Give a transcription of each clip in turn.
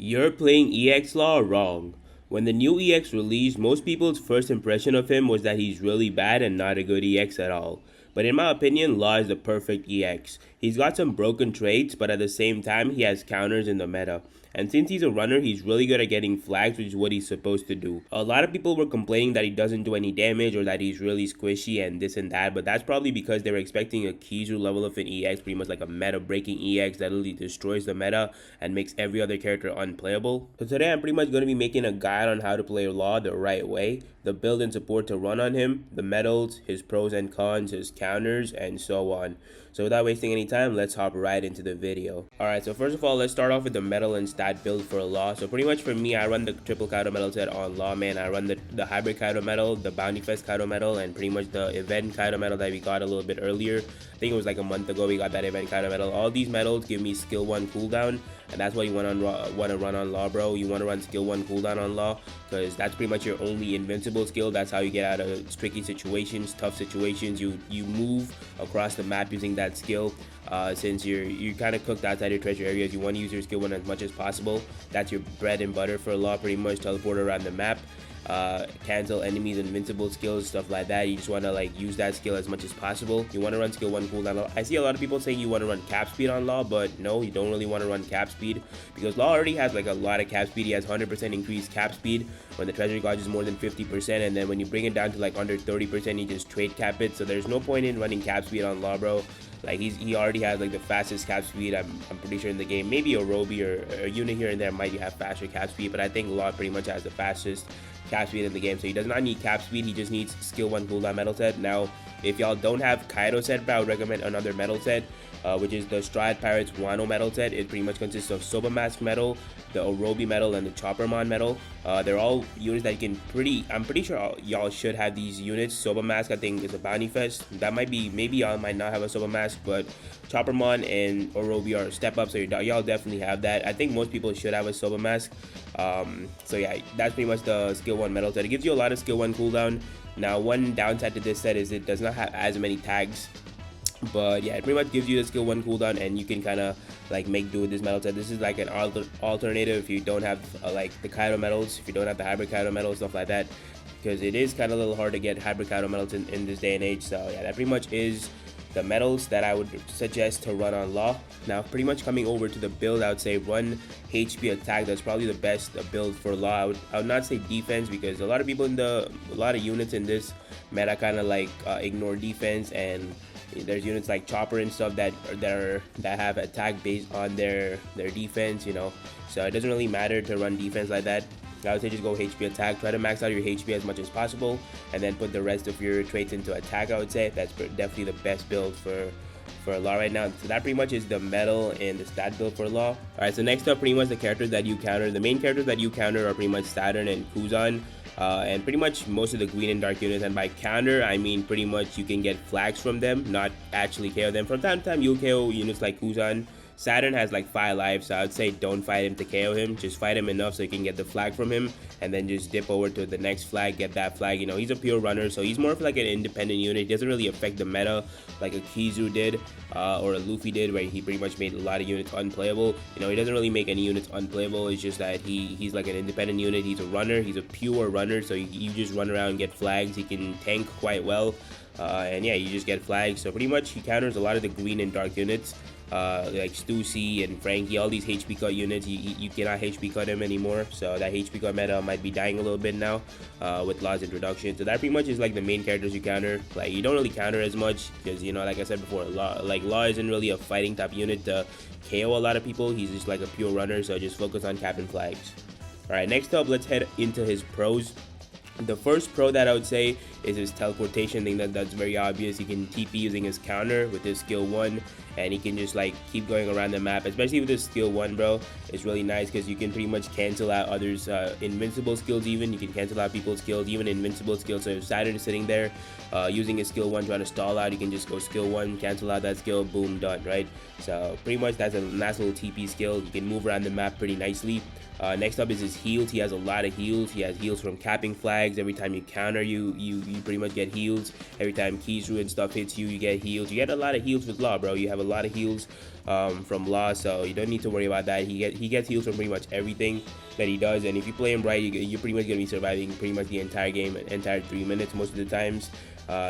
You're playing EX Law wrong. When the new EX released, most people's first impression of him was that he's really bad and not a good EX at all. But in my opinion, Law is the perfect EX. He's got some broken traits, but at the same time, he has counters in the meta. And since he's a runner, he's really good at getting flags, which is what he's supposed to do. A lot of people were complaining that he doesn't do any damage or that he's really squishy and this and that, but that's probably because they were expecting a Kizu level of an EX, pretty much like a meta breaking EX that literally destroys the meta and makes every other character unplayable. So today I'm pretty much going to be making a guide on how to play Law the right way, the build and support to run on him, the medals, his pros and cons, his counters, and so on. So without wasting any time, let's hop right into the video. Alright, so first of all, let's start off with the medal and stat build for Law. So pretty much for me, I run the triple Kaido medal set on Law, man. I run the hybrid Kaido medal, the Bounty Fest Kaido medal, and pretty much the event Kaido medal that we got a little bit earlier. I think it was like a month ago we got that event Kaido medal. All these medals give me skill 1 cooldown, and that's what you want to run on Law, bro. You want to run skill 1 cooldown on Law, because that's pretty much your only invincible skill. That's how you get out of tricky situations, tough situations. You move across the map using that skill. Since you're kind of cooked outside your treasure areas, you want to use your skill 1 as much as possible. That's your bread and butter for Law, pretty much. Teleport around the map, cancel enemies invincible skills, stuff like that. You just want to like use that skill as much as possible. You want to run skill 1 cooldown. I see a lot of people saying you want to run cap speed on Law, but no, you don't really want to run cap speed, because Law already has like a lot of cap speed. He has 100% increased cap speed when the treasure gauge is more than 50%, and then when you bring it down to like under 30%, you just trade cap it. So there's no point in running cap speed on Law, bro. Like he already has like the fastest cap speed, I'm pretty sure, in the game. Maybe a Roby or a unit here and there might have faster cap speed, but I think Law pretty much has the fastest cap speed in the game. So he does not need cap speed, he just needs skill 1 cooldown metal set. Now if y'all don't have Kaido set, but I would recommend another metal set, which is the Stride Pirates Wano metal set. It pretty much consists of Soba Mask metal, the Orobi metal, and the Choppermon metal. They're all units that you can I'm pretty sure y'all should have these units. Soba Mask, I think, is a Bounty Fest. That might be, maybe y'all might not have a Soba Mask, but Choppermon and Orobi are step up, so y'all definitely have that. I think most people should have a Soba Mask. So yeah, that's pretty much the skill 1 metal set. It gives you a lot of skill 1 cooldown. Now one downside to this set is it does not have as many tags, but yeah, it pretty much gives you the skill 1 cooldown, and you can kind of like make do with this metal set. This is like an alternative if you don't have like the Kaido medals, if you don't have the hybrid Kaido medals, stuff like that, because it is kind of a little hard to get hybrid Kaido medals in this day and age. So yeah, that pretty much is the medals that I would suggest to run on Law. Now pretty much coming over to the build, I would say run HP attack. That's probably the best build for Law. I would not say defense, because a lot of people a lot of units in this meta kind of like ignore defense, and there's units like Chopper and stuff that have attack based on their defense, you know. So it doesn't really matter to run defense like that. I would say just go HP attack. Try to max out your HP as much as possible, and then put the rest of your traits into attack. I would say that's definitely the best build for Law right now. So that pretty much is the metal and the stat build for Law. Alright, so next up, pretty much the characters that you counter. The main characters that you counter are pretty much Saturn and Kuzan. And pretty much most of the green and dark units, and by counter I mean pretty much you can get flags from them, not actually KO them. From time to time you'll KO units like Kuzan. Saturn has like 5 lives, so I would say don't fight him to KO him. Just fight him enough so you can get the flag from him, and then just dip over to the next flag, get that flag. You know, he's a pure runner, so he's more of like an independent unit. He doesn't really affect the meta like a Kizu did or a Luffy did, where he pretty much made a lot of units unplayable. You know, he doesn't really make any units unplayable. It's just that he's like an independent unit. He's a runner. He's a pure runner, so you just run around and get flags. He can tank quite well. And yeah, you just get flags. So pretty much he counters a lot of the green and dark units, like Stussy and Frankie. All these HP cut units, you cannot HP cut him anymore. So that HP cut meta might be dying a little bit now with Law's introduction. So that pretty much is like the main characters you counter. Like you don't really counter as much, because, you know, like I said before, Law isn't really a fighting type unit to KO a lot of people. He's just like a pure runner, so just focus on capping flags. Alright, next up, let's head into his pros. The first pro that I would say is his teleportation thing. That's very obvious. He can TP using his counter with his skill 1, and he can just like keep going around the map, especially with his skill 1, bro. It's really nice because you can pretty much cancel out others invincible skills. Even you can cancel out people's skills, even invincible skills. So if Saturn is sitting there using his skill 1 trying to stall out, you can just go skill 1, cancel out that skill, boom, done, right? So pretty much that's a nice little TP skill. You can move around the map pretty nicely. Next up is his heals. He has a lot of heals. He has heals from capping flags, flags. Every time you counter, you pretty much get heals. Every time Kizu and stuff hits you, you get heals. You get a lot of heals with Law, bro. You have a lot of heals from Law, so you don't need to worry about that. He gets heals from pretty much everything that he does, and if you play him right, you're pretty much gonna be surviving pretty much the entire game, entire 3 minutes most of the times.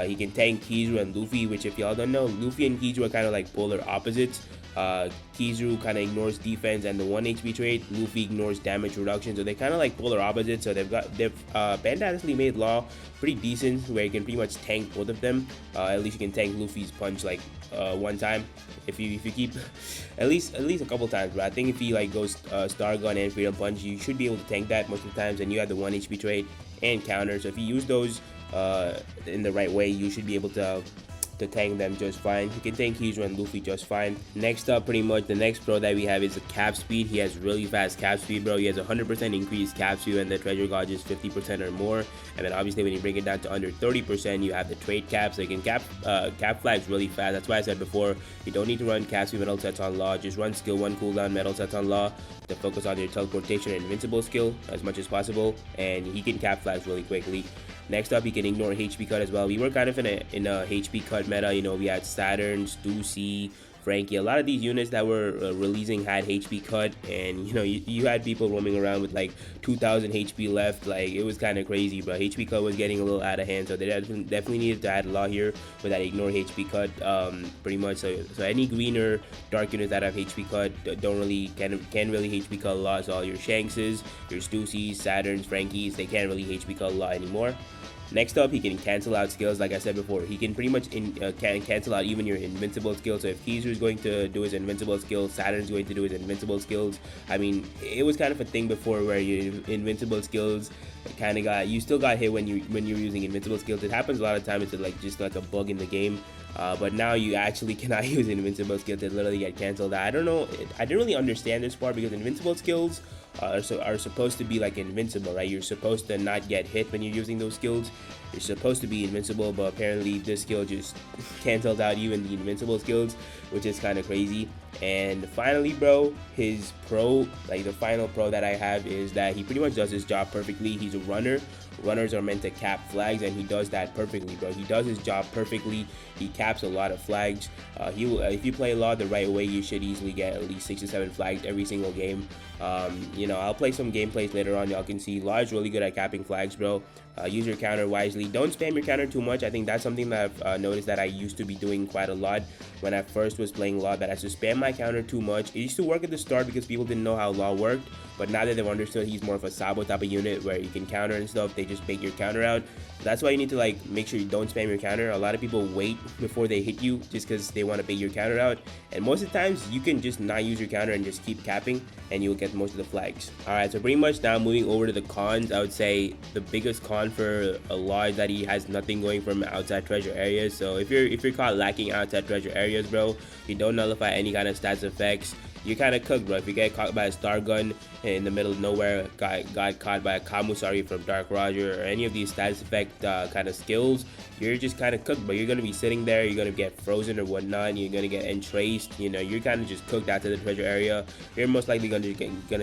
He can tank Kizu and Luffy, which if y'all don't know, Luffy and Kizu are kind of like polar opposites. Kizu kind of ignores defense and the 1 HP trait. Luffy ignores damage reduction, so they're kind of like polar opposites. So they've honestly made Law pretty decent, where you can pretty much tank both of them. At least you can tank Luffy's punch like one time. If you keep at least a couple times, but I think if he like goes Star Gun and Freedom Punch, you should be able to tank that most of the times. And you have the 1 HP trait and counter, so if you use those in the right way, you should be able to tank them just fine. He can tank Kizu and Luffy just fine. Next up, pretty much the next pro that we have is the cap speed. He has really fast cap speed, bro. He has 100% increased cap speed and the treasure gauge is 50% or more. And then obviously when you bring it down to under 30%, you have the trait cap, so you can cap flags really fast. That's why I said before, you don't need to run cap speed metal sets on Law. Just run skill 1 cooldown metal sets on Law to focus on your teleportation and invincible skill as much as possible, and he can cap flags really quickly. Next up, he can ignore HP cut as well. We were kind of in a HP cut meta. You know, we had Saturn, Stussy, Frankie. A lot of these units that were releasing had HP cut, and you know, you had people roaming around with like 2,000 HP left. Like, it was kind of crazy, but HP cut was getting a little out of hand, so they definitely needed to add a lot here with that ignore HP cut. Pretty much. So any green or dark units that have HP cut can't really HP cut a lot. So all your Shankses, your Stussies, Saturns, Frankies, they can't really HP cut a lot anymore. Next up, he can cancel out skills. Like I said before, he can pretty much can cancel out even your invincible skills. So if Kizu is going to do his invincible skills, Saturn is going to do his invincible skills. I mean, it was kind of a thing before where your invincible skills kind of you still got hit when you're using invincible skills. It happens a lot of times. It's like just like a bug in the game. But now you actually cannot use invincible skills. They literally get canceled. I don't know. I didn't really understand this part because invincible skills are supposed to be like invincible, right? You're supposed to not get hit when you're using those skills. You're supposed to be invincible, but apparently this skill just cancels out even the invincible skills, which is kind of crazy. And finally, bro, his pro, like the final pro that I have, is that he pretty much does his job perfectly. He's a runner. Runners are meant to cap flags, and he does that perfectly, bro. He does his job perfectly. He caps a lot of flags. If you play Law the right way, you should easily get at least 6 to 7 flags every single game. You know, I'll play some gameplays later on. Y'all can see Law is really good at capping flags, bro. Use your counter wisely. Don't spam your counter too much. I think that's something that I've noticed that I used to be doing quite a lot when I first was playing Law, that I used to spam my counter too much. It used to work at the start because people didn't know how Law worked, but now that they've understood he's more of a Sabo type of unit where you can counter and stuff, they just bait your counter out. That's why you need to like make sure you don't spam your counter. A lot of people wait before they hit you just because they want to bait your counter out, and most of the times you can just not use your counter and just keep capping and you'll get most of the flags. Alright, so pretty much now moving over to the cons, I would say the biggest con for a Law is that he has nothing going from outside treasure areas. So if you're caught lacking outside treasure areas, bro, you don't nullify any kind of stats effects, you're kind of cooked, bro. If you get caught by a Star Gun in the middle of nowhere, got caught by a Kamusari from Dark Roger, or any of these status effect kind of skills, you're just kind of cooked, bro. You're gonna be sitting there, you're gonna get frozen or whatnot, you're gonna get entraced, you know, you're kind of just cooked out to the treasure area. You're most likely gonna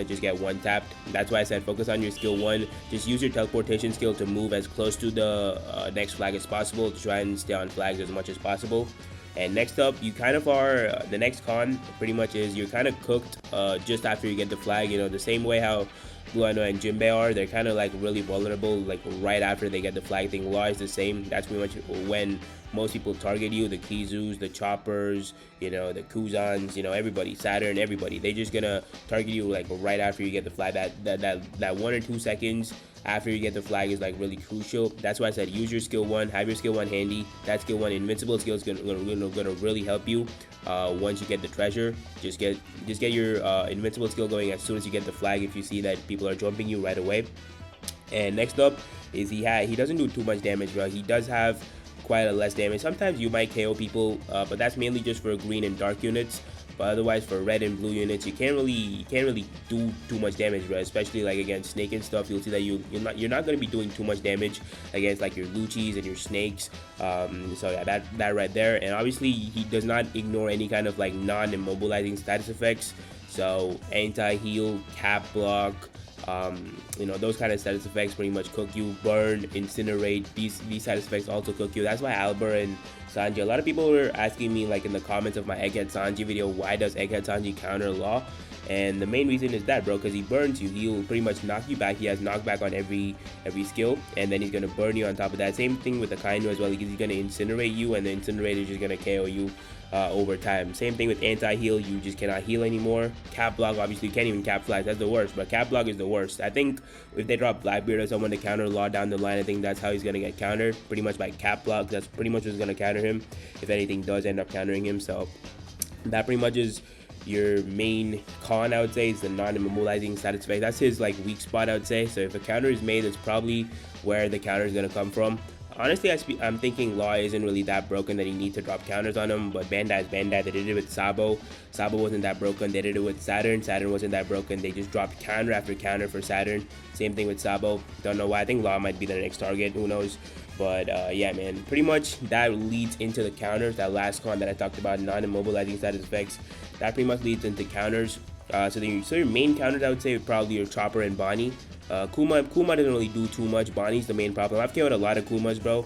just get one tapped. That's why I said focus on your skill 1. Just use your teleportation skill to move as close to the next flag as possible, to try and stay on flags as much as possible. And next up, you kind of are, the next con pretty much is you're kind of cooked just after you get the flag. You know, the same way how Bluano and Jinbei are, they're kind of like really vulnerable like right after they get the flag thing. Law is the same. That's pretty much when most people target you. The Kizus, the Choppers, you know, the Kuzans, you know, everybody, Saturn, everybody. They're just gonna target you like right after you get the flag. That 1 or 2 seconds after you get the flag is like really crucial. That's why I said use your skill 1, have your skill 1 handy. That skill 1 invincible skill is gonna really help you once you get the treasure. Just get your invincible skill going as soon as you get the flag if you see that people are jumping you right away. And next up is he doesn't do too much damage, bro. He does have quite a less damage. Sometimes you might KO people, but that's mainly just for green and dark units. But otherwise, for red and blue units, you can't really do too much damage, bro. Especially like against Snake and stuff, you'll see that you're not going to be doing too much damage against like your Luccis and your Snakes. So yeah, that right there. And obviously, he does not ignore any kind of like non-immobilizing status effects. So anti-heal, cap block, You know, those kind of status effects pretty much cook you. Burn, incinerate, these status effects also cook you. That's why Albert and Sanji, a lot of people were asking me like in the comments of my Egghead Sanji video, why does Egghead Sanji counter Law? And the main reason is that, bro, because he burns you. He'll pretty much knock you back. He has knockback on every skill, and then he's gonna burn you on top of that. Same thing with the Kainu as well, because he's gonna incinerate you, and the incinerator is just gonna KO you over time. Same thing with anti-heal. You just cannot heal anymore. Cap block, obviously you can't even cap flash. That's the worst, but cap block is the worst. I think if they drop Blackbeard or someone to counter Law down the line, I think that's how he's gonna get countered, pretty much by cap block. That's pretty much what's gonna counter him if anything does end up countering him. So that pretty much is your main con, I would say, is the non-immobilizing status effect. That's his like weak spot, I would say. So if a counter is made, that's probably where the counter is gonna come from. Honestly, I'm thinking Law isn't really that broken that you need to drop counters on him, but Bandai is Bandai. They did it with Sabo. Sabo wasn't that broken. They did it with Saturn. Saturn wasn't that broken. They just dropped counter after counter for Saturn. Same thing with Sabo. Don't know why. I think Law might be the next target. Who knows? But yeah, man, pretty much that leads into the counters. That last con that I talked about, non-immobilizing status effects, that pretty much leads into counters. So your main counters, I would say, probably your Chopper and Bonnie. Kuma doesn't really do too much. Bonnie's the main problem. I've killed a lot of Kumas, bro.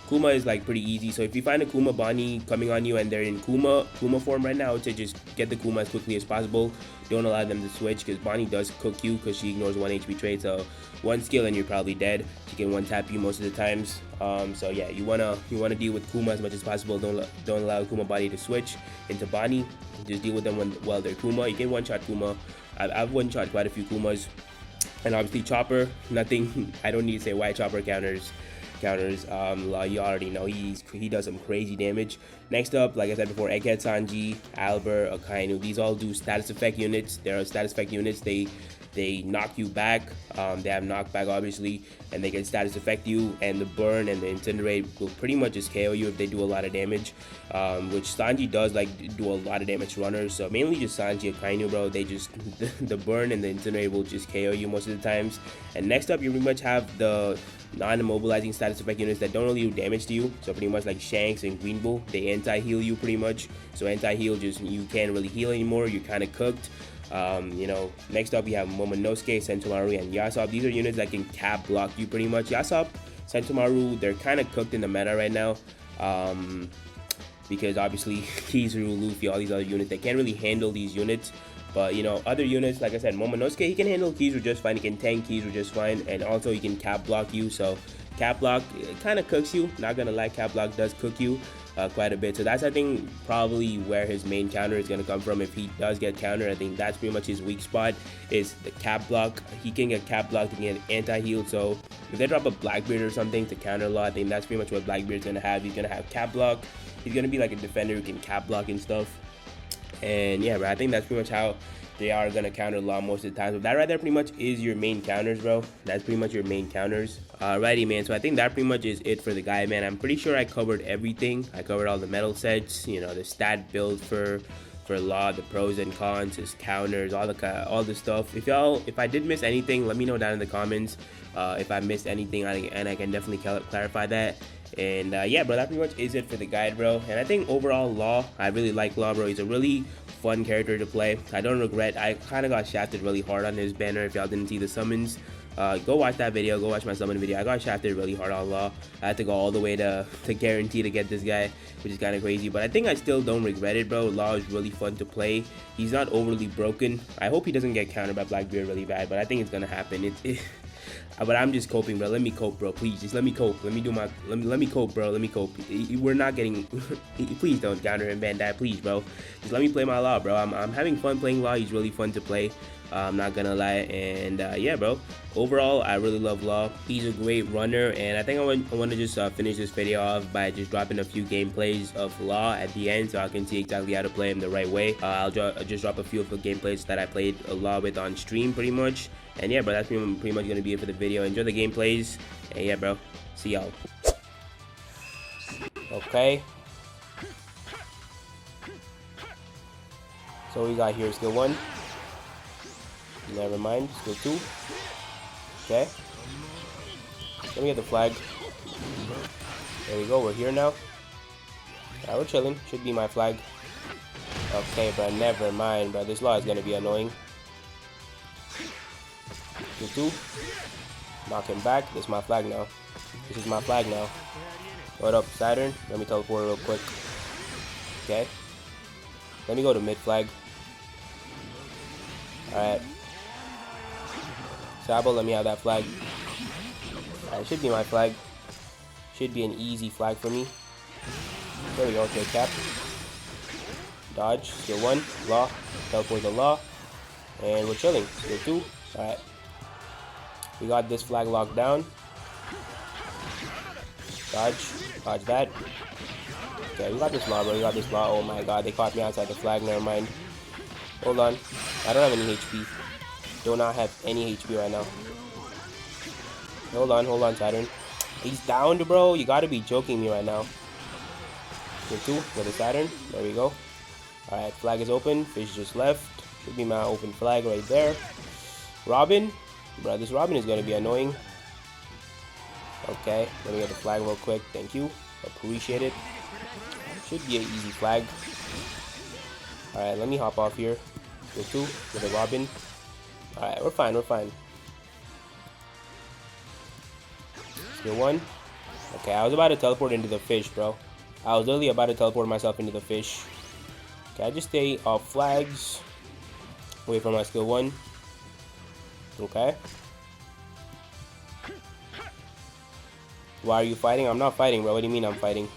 Kuma is like pretty easy. So if you find a Kuma Bonnie coming on you and they're in Kuma form right now, I would say just get the Kuma as quickly as possible. Don't allow them to switch, because Bonnie does cook you because she ignores 1 HP trade. So one skill and you're probably dead. She can one tap you most of the times. So yeah, you wanna deal with Kuma as much as possible. Don't allow Kuma Bonnie to switch into Bonnie. Just deal with them while they're Kuma. You can one shot Kuma. I've one shot quite a few Kumas. And obviously Chopper, nothing. I don't need to say why Chopper counters. You already know he does some crazy damage. Next up, like I said before, Egghead Sanji, Albert, Akainu. These all do status effect units. There are status effect units. They knock you back. They have knockback, obviously, and they can status affect you. And the burn and the incinerate will pretty much just KO you if they do a lot of damage, which Sanji does like do a lot of damage to runners. So mainly just Sanji and Kainu, bro. They just the burn and the incinerate will just KO you most of the times. And next up, you pretty much have the non-immobilizing status effect units that don't really do damage to you. So pretty much like Shanks and Green Bull, they anti-heal you pretty much. So anti-heal, just you can't really heal anymore. You're kind of cooked. You know, next up we have Momonosuke, Sentomaru, and Yasop. These are units that can cap block you pretty much. Yasop, Sentomaru, they're kind of cooked in the meta right now, because obviously Kizaru, Luffy, all these other units, they can't really handle these units. But you know, other units, like I said, Momonosuke, he can handle Kizaru just fine. He can tank Kizaru just fine, and also he can cap block you. So cap block, it kind of cooks you. Not gonna lie, cap block does cook you quite a bit. So that's, I think, probably where his main counter is gonna come from. If he does get countered, I think that's pretty much his weak spot, is the cap block. He can get cap blocked, he can get anti-heal. So if they drop a Blackbeard or something to counter Law, I think that's pretty much what Blackbeard's gonna have. He's gonna have cap block. He's gonna be like a defender who can cap block and stuff. And yeah, bro, I think that's pretty much how they are gonna counter Law most of the time. So that right there pretty much is your main counters, bro. That's pretty much your main counters. Alrighty, man. So I think that pretty much is it for the guy, man. I'm pretty sure I covered everything. I covered all the metal sets, you know, the stat build for Law, the pros and cons, his counters, all the stuff. If I did miss anything, let me know down in the comments. If I missed anything, and I can definitely clarify that. And yeah, bro, that pretty much is it for the guide, bro. And I think overall, Law, I really like Law, bro. He's a really fun character to play. I don't regret. I kind of got shafted really hard on his banner. If y'all didn't see the summons, go watch that video. Go watch my summon video. I got shafted really hard on Law. I had to go all the way to guarantee to get this guy, which is kind of crazy. But I think I still don't regret it, bro. Law is really fun to play. He's not overly broken. I hope he doesn't get countered by Blackbeard really bad, but I think it's gonna happen. But I'm just coping, bro. Let me cope, bro. Please, just let me cope. Let me cope, bro. Let me cope. We're not getting. Please don't counter him, Bandai. Please, bro. Just let me play my Law, bro. I'm having fun playing Law. He's really fun to play. I'm not gonna lie. And yeah, bro. Overall, I really love Law. He's a great runner, and I think I want to just finish this video off by just dropping a few gameplays of Law at the end, so I can see exactly how to play him the right way. I'll just drop a few of the gameplays that I played Law with on stream, pretty much. And yeah, bro, that's pretty much gonna be it for the video. Enjoy the gameplays, and yeah, bro, see y'all. Okay. So we got here skill 1. Never mind, skill 2. Okay. Let me get the flag. There we go, we're here now. Alright, we're chilling. Should be my flag. Okay, bro, never mind, bro. This Law is gonna be annoying. Skill 2. Knock him back. This is my flag now. This is my flag now. What up, Saturn? Let me teleport real quick. Okay. Let me go to mid flag. Alright. Sabo, let me have that flag. Alright, should be my flag. Should be an easy flag for me. There we go. Okay, cap. Dodge. Skill 1. Law. Teleport the law. And we're chilling. Skill 2. Alright. We got this flag locked down. Dodge. Dodge that. Okay, we got this law, bro. We got this law. Oh my god, they caught me outside the flag. Never mind. Hold on. I don't have any HP. Do not have any HP right now. Hold on, Saturn. He's downed, bro. You gotta be joking me right now. Skill 2 with the Saturn. There we go. Alright, flag is open. Fish just left. Should be my open flag right there. Robin. Bro, this Robin is gonna be annoying. Okay, let me get the flag real quick. Thank you. Appreciate it. Should be an easy flag. Alright, let me hop off here. Skill 2 with the Robin. Alright, we're fine, we're fine. Skill 1. Okay, I was about to teleport into the fish, bro. I was literally about to teleport myself into the fish. Okay, I just stay off flags. Wait for my skill 1. Okay. Why are you fighting? I'm not fighting, bro. What do you mean I'm fighting?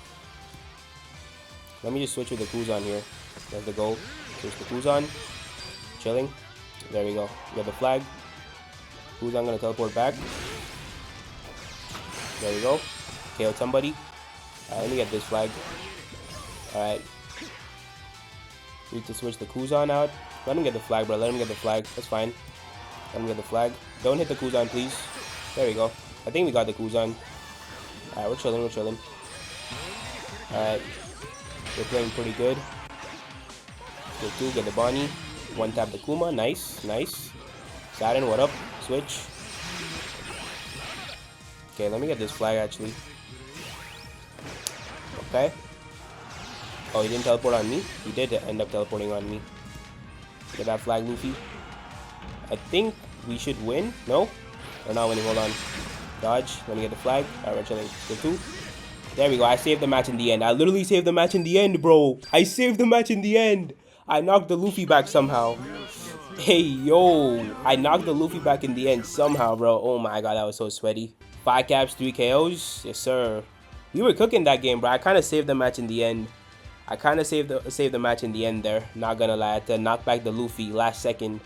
Let me just switch with the Kuzan here. That's the goal. Switch the Kuzan. Chilling. There we go. We got the flag. Kuzan gonna teleport back. There we go. KO'd somebody. Alright, let me get this flag. Alright. Need to switch the Kuzan out. Let him get the flag, bro. Let him get the flag. That's fine. Let him get the flag. Don't hit the Kuzan, please. There we go. I think we got the Kuzan. Alright, we're chilling, we're chilling. Alright. We're playing pretty good. Skill 2, get the Bonnie. One tap the Kuma. Nice, nice. Saturn, what up? Switch. Okay, let me get this flag actually. Okay. Oh, he didn't teleport on me? He did end up teleporting on me. Get that flag, Luffy. I think we should win. No? We're not winning. Hold on. Dodge. Let me get the flag. Alright, we're chilling. Skill 2. There we go. I saved the match in the end. I literally saved the match in the end, bro. I saved the match in the end. I knocked the Luffy back somehow. Hey, yo. I knocked the Luffy back in the end somehow, bro. Oh my god, that was so sweaty. 5 caps, 3 KOs. Yes, sir. We were cooking that game, bro. I kind of saved the match in the end. I kind of saved the match in the end there. Not gonna lie. I had to knock back the Luffy last second.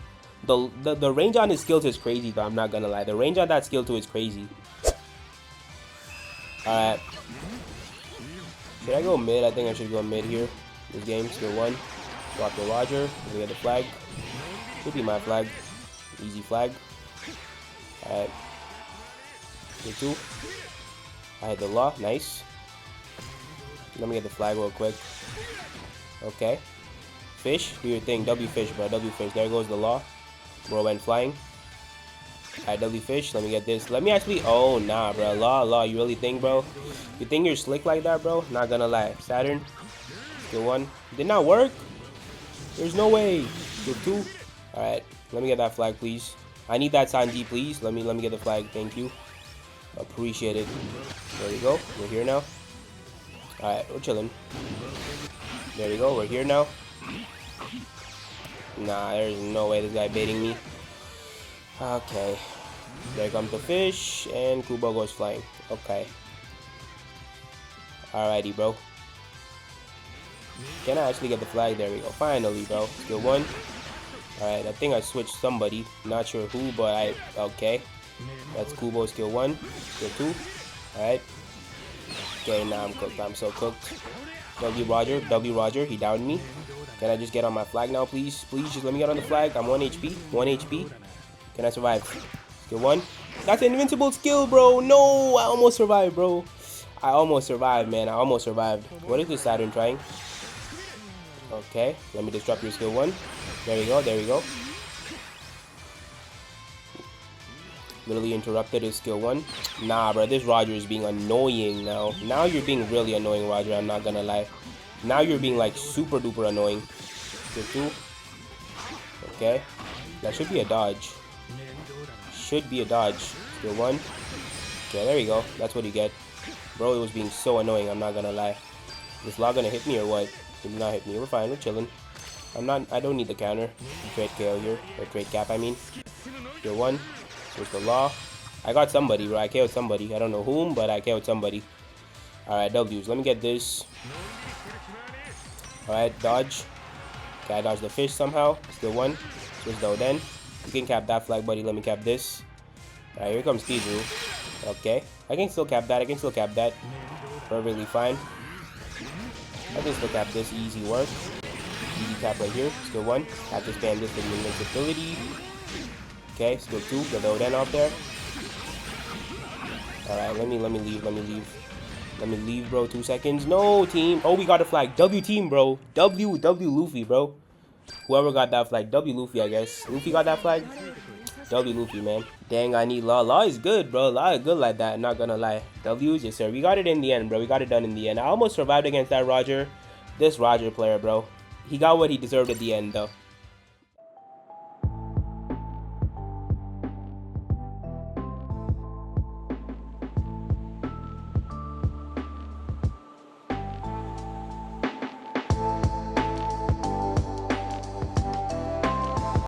The range on his skill 2 is crazy, though. I'm not gonna lie. The range on that skill 2 is crazy. Alright. Should I go mid? I think I should go mid here. This game, skill 1. Swap the Roger. We get the flag. Should be my flag. Easy flag. Alright. Skill 2. I had the law. Nice. Let me get the flag real quick. Okay. Fish. Do your thing. W fish, bro. W fish. There goes the law. Bro went flying. Alright, W fish. Let me get this. Let me actually. Oh, nah, bro. Law. You really think, bro? You think you're slick like that, bro? Not gonna lie. Saturn. Skill 1. Did not work. There's no way. Skill 2. Alright. Let me get that flag, please. I need that Sanji, please. Let me get the flag. Thank you. Appreciate it. There we go. We're here now. Alright, we're chilling. There we go. We're here now. Nah, there's no way this guy baiting me. Okay. There comes the fish, and Kubo goes flying. Okay. Alrighty, bro. Can I actually get the flag? There we go. Finally, bro. Skill 1. Alright, I think I switched somebody. Not sure who, but okay. That's Kubo, skill 1. Skill 2. Alright. Okay, now I'm cooked. I'm so cooked. W Roger. He downed me. Can I just get on my flag now, please? Please, just let me get on the flag. I'm 1 HP. 1 HP. Can I survive? Skill 1. That's an invincible skill, bro. No, I almost survived, bro. I almost survived, man. I almost survived. What is this Saturn trying? Okay, let me disrupt your skill 1. There we go, there we go. Literally interrupted his skill 1. Nah, bro, this Roger is being annoying now. Now you're being really annoying, Roger. I'm not gonna lie. Now you're being like super duper annoying. Skill 2. Okay, that should be a dodge. should be a dodge. Still one. Okay, there we go. That's what you get. Bro, it was being so annoying, I'm not gonna lie. This log gonna hit me or what? It did not hit me. We're fine, we're chilling. I don't need the counter. Trade KO here. Or trade cap, I mean. Still one. Here's the law. I got somebody, bro. I KO'd somebody. I don't know whom, but I KO'd somebody. Alright, W's. Let me get this. Alright, dodge. Okay, I dodged the fish somehow. Still one. Switch the Oden. You can cap that flag, buddy. Let me cap this. Alright, here comes Tiju. Okay. I can still cap that. I can still cap that. Perfectly fine. I can still cap this. Easy work. Easy cap right here. Still one. Have to spam this for the invincibility. Okay, still two. Get the Oden out there. Alright, let me leave. Let me leave, bro. 2 seconds. No, team. Oh, we got a flag. W team, bro. W Luffy, bro. Whoever got that flag. W Luffy, I guess. Luffy got that flag? W Luffy, man. Dang, I need Law. Law is good, bro. Law is good like that. Not gonna lie. W's, yes, sir. We got it in the end, bro. We got it done in the end. I almost survived against that Roger. This Roger player, bro. He got what he deserved at the end, though.